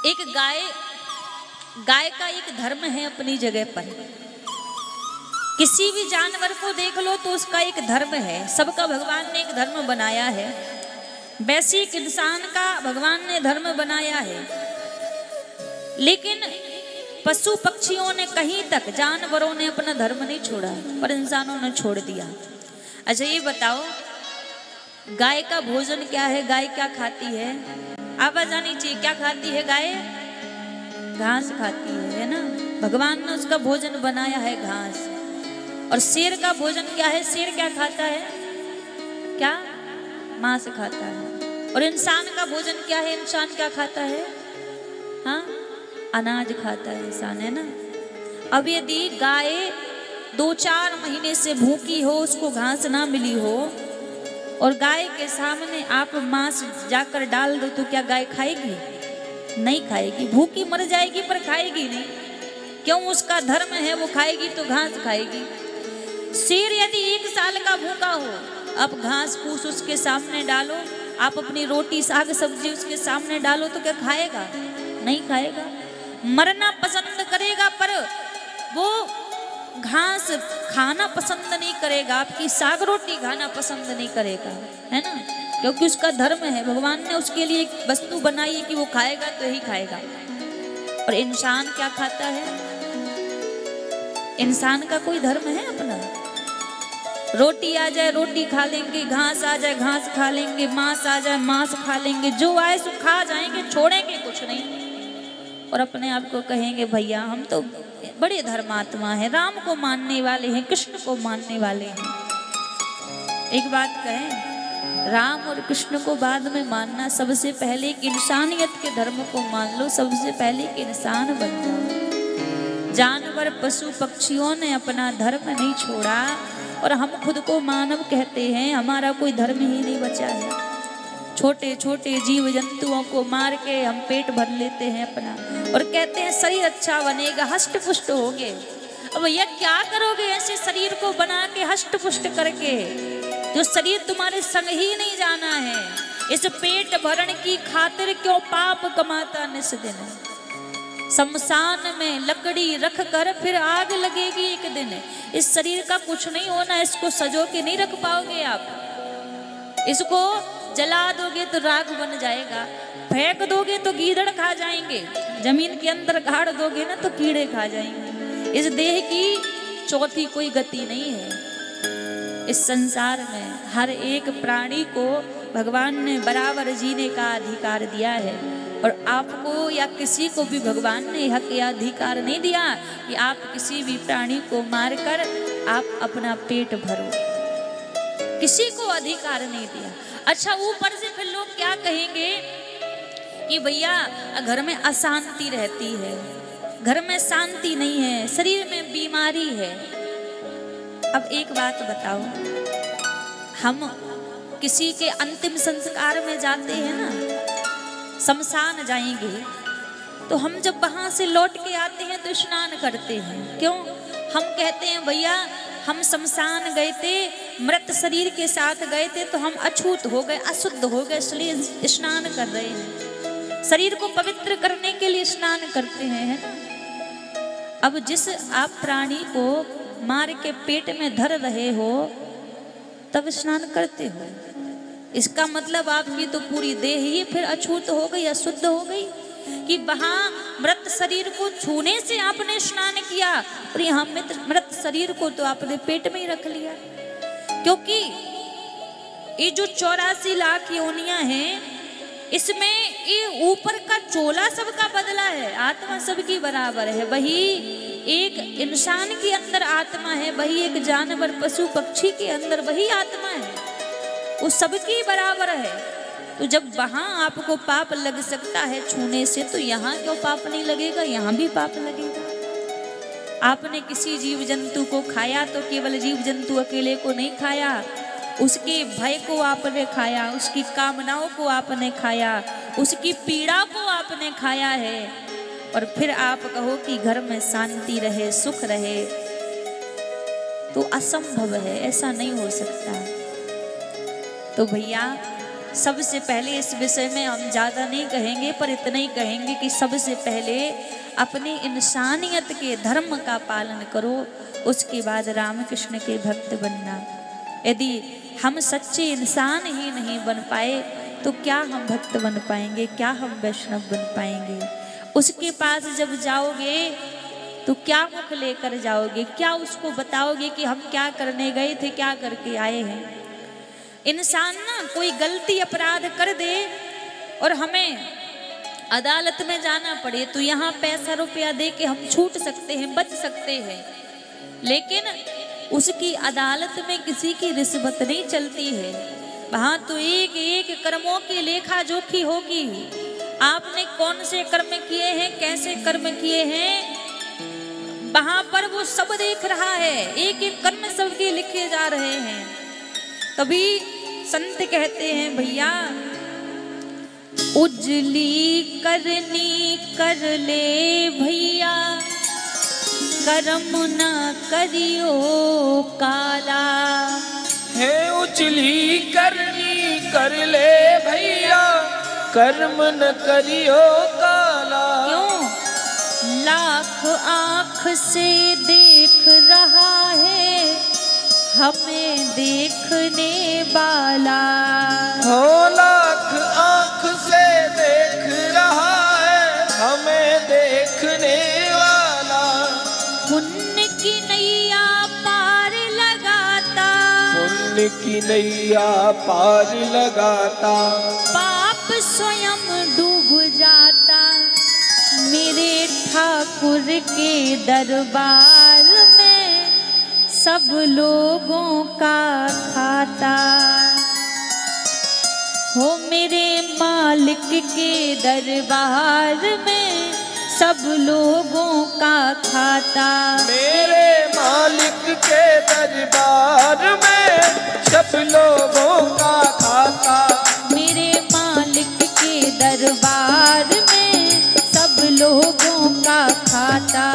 एक गाय का एक धर्म है अपनी जगह पर। किसी भी जानवर को देख लो तो उसका एक धर्म है, सबका भगवान ने एक धर्म बनाया है। वैसे एक इंसान का भगवान ने धर्म बनाया है, लेकिन पशु पक्षियों ने कहीं तक, जानवरों ने अपना धर्म नहीं छोड़ा, पर इंसानों ने छोड़ दिया। अच्छा ये बताओ, गाय का भोजन क्या है? गाय क्या खाती है? आवाज आनी चाहिए। क्या खाती है गाय? घास खाती है ना। भगवान ने उसका भोजन बनाया है घास। और शेर का भोजन क्या है? शेर क्या खाता है? क्या? मांस खाता है। और इंसान का भोजन क्या है? इंसान क्या खाता है? हाँ, अनाज खाता है इंसान, है ना। अब यदि गाय 2-4 महीने से भूखी हो, उसको घास ना मिली हो, और गाय के सामने आप मांस जाकर डाल दो, तो क्या गाय खाएगी? नहीं खाएगी, भूखी मर जाएगी पर खाएगी नहीं। क्यों? उसका धर्म है, वो खाएगी तो घास खाएगी। शेर यदि 1 साल का भूखा हो, आप घास फूस उसके सामने डालो, आप अपनी रोटी साग सब्जी उसके सामने डालो, तो क्या खाएगा? नहीं खाएगा। मरना पसंद करेगा पर वो घास खाना पसंद नहीं करेगा, आपकी साग रोटी खाना पसंद नहीं करेगा, है ना। क्योंकि उसका धर्म है, भगवान ने उसके लिए एक वस्तु बनाई है कि वो खाएगा तो ही खाएगा। और इंसान क्या खाता है? इंसान का कोई धर्म है अपना? रोटी आ जाए रोटी खा लेंगे, घास आ जाए घास खा लेंगे, मांस आ जाए मांस खा लेंगे, जो आए सो खा जाएंगे, छोड़ेंगे कुछ नहीं। और अपने आप को कहेंगे भैया हम तो बड़े धर्मात्मा हैं, राम को मानने वाले हैं, कृष्ण को मानने वाले हैं। एक बात कहें, राम और कृष्ण को बाद में मानना, सबसे पहले एक इंसानियत के धर्म को मान लो, सबसे पहले एक इंसान बन जाओ। जानवर पशु पक्षियों ने अपना धर्म नहीं छोड़ा, और हम खुद को मानव कहते हैं, हमारा कोई धर्म ही नहीं बचा है। छोटे छोटे जीव जंतुओं को मार के हम पेट भर लेते हैं अपना, और कहते हैं शरीर अच्छा बनेगा, हष्ट पुष्ट होगे। अब भैया क्या करोगे ऐसे शरीर को बना के हष्ट पुष्ट करके, जो शरीर तुम्हारे संग ही नहीं जाना है। इस पेट भरण की खातिर क्यों पाप कमाता निस दिन। शमशान में लकड़ी रख कर फिर आग लगेगी एक दिन। इस शरीर का कुछ नहीं होना, इसको सजो के नहीं रख पाओगे आप। इसको जला दोगे तो राख बन जाएगा, फेंक दोगे तो गीदड़ खा जाएंगे, जमीन के अंदर गाड़ दोगे ना तो कीड़े खा जाएंगे। इस देह की चौथी कोई गति नहीं है। इस संसार में हर एक प्राणी को भगवान ने बराबर जीने का अधिकार दिया है, और आपको या किसी को भी भगवान ने हक या अधिकार नहीं दिया कि आप किसी भी प्राणी को मारकर आप अपना पेट भरो। किसी को अधिकार नहीं दिया। अच्छा ऊपर से फिर लोग क्या कहेंगे कि भैया घर में अशांति रहती है, घर में शांति नहीं है, शरीर में बीमारी है। अब एक बात बताओ, हम किसी के अंतिम संस्कार में जाते हैं ना, शमशान जाएंगे, तो हम जब वहां से लौट के आते हैं तो स्नान करते हैं। क्यों? हम कहते हैं भैया हम शमशान गए थे, मृत शरीर के साथ गए थे, तो हम अछूत हो गए, अशुद्ध हो गए, इसलिए स्नान कर रहे हैं। शरीर को पवित्र करने के लिए स्नान करते हैं, है ना। अब जिस आप प्राणी को मार के पेट में धर रहे हो तब स्नान करते हो, इसका मतलब आपकी तो पूरी देह ही फिर अछूत हो गई, अशुद्ध हो गई, कि वहां मृत शरीर को छूने से आपने स्नान किया, और यहाँ मृत शरीर को तो आपने पेट में ही रख लिया। क्योंकि ये जो 84 लाख योनियां हैं, इसमें ये ऊपर का चोला सबका बदला है, आत्मा सबकी बराबर है। वही एक इंसान के अंदर आत्मा है, वही एक जानवर पशु पक्षी के अंदर वही आत्मा है, वो सबकी बराबर है। तो जब वहां आपको पाप लग सकता है छूने से, तो यहाँ क्यों पाप नहीं लगेगा? यहाँ भी पाप लगेगा। आपने किसी जीव जंतु को खाया तो केवल जीव जंतु अकेले को नहीं खाया, उसके भय को आपने खाया, उसकी कामनाओं को आपने खाया, उसकी पीड़ा को आपने खाया है। और फिर आप कहो कि घर में शांति रहे, सुख रहे, तो असंभव है, ऐसा नहीं हो सकता। तो भैया सबसे पहले इस विषय में हम ज़्यादा नहीं कहेंगे, पर इतना ही कहेंगे कि सबसे पहले अपनी इंसानियत के धर्म का पालन करो, उसके बाद राम कृष्ण के भक्त बनना। यदि हम सच्चे इंसान ही नहीं बन पाए तो क्या हम भक्त बन पाएंगे, क्या हम वैष्णव बन पाएंगे। उसके पास जब जाओगे तो क्या मुख लेकर जाओगे, क्या उसको बताओगे कि हम क्या करने गए थे, क्या करके आए हैं। इंसान ना कोई गलती अपराध कर दे और हमें अदालत में जाना पड़े तो यहाँ पैसा रुपया दे के हम छूट सकते हैं, बच सकते हैं, लेकिन उसकी अदालत में किसी की रिश्वत नहीं चलती है। वहाँ तो एक एक कर्मों की लेखा जोखी होगी। आपने कौन से कर्म किए हैं, कैसे कर्म किए हैं, वहाँ पर वो सब देख रहा है। एक एक कर्म सबके लिखे जा रहे हैं। तभी संत कहते हैं भैया उजली करनी कर ले भैया, कर्म न करियो काला। है उजली करनी कर ले भैया, कर्म न करियो काला। क्यों? लाख आँख से देख रहा है हमें देखने वाला। हो लाख आँख से देख रहा है हमें देखने वाला। पुण्य की नैया पार लगाता, पुण्य की नैया पार लगाता, पाप स्वयं डूब जाता। मेरे ठाकुर के दरबार में सब लोगों का खाता। हो मेरे मालिक के दरबार में सब लोगों का खाता। मेरे मालिक के दरबार में सब लोगों का खाता। मेरे मालिक के दरबार में सब लोगों का खाता।